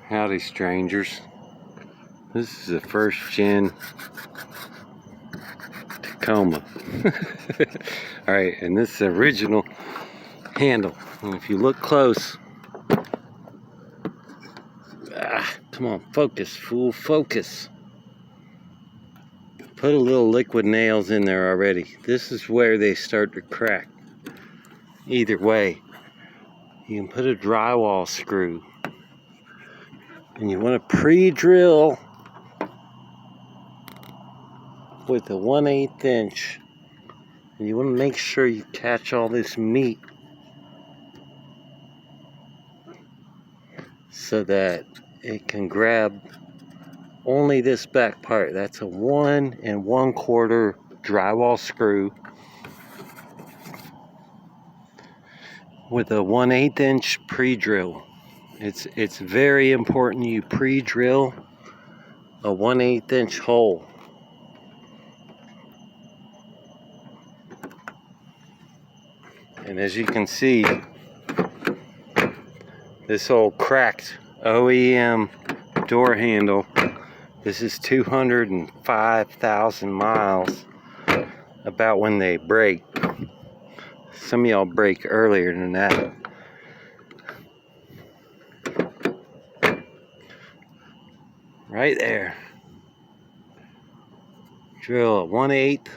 Howdy, strangers. This is a first gen Tacoma. Alright, and this is the original handle. And if you look close, come on, focus, fool, focus. Put a little liquid nails in there already. This is where they start to crack. Either way, you can put a drywall screw. And you want to pre-drill with a 1/8 inch. And you want to make sure you catch all this meat so that it can grab only this back part. That's a 1 1/4 drywall screw with a 1/8 inch pre-drill. It's very important you pre-drill a 1/8 inch hole. And as you can see, this old cracked OEM door handle, this is 205,000 miles, about when they break. Some of y'all break earlier than that. Right there. Drill a 1/8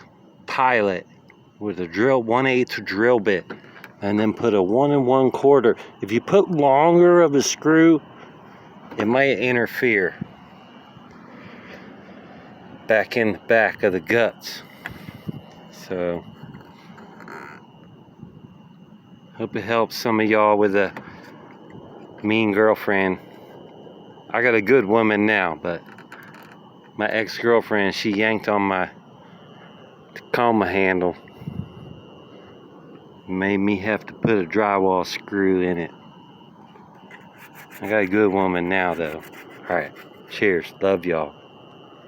pilot with a 1/8 drill bit, and then put a 1 1/4. If you put longer of a screw, it might interfere back in the back of the guts. So hope it helps some of y'all with a mean girlfriend. I got a good woman now, but my ex-girlfriend, she yanked on my Tacoma handle. Made me have to put a drywall screw in it. I got a good woman now, though. Alright, cheers. Love y'all.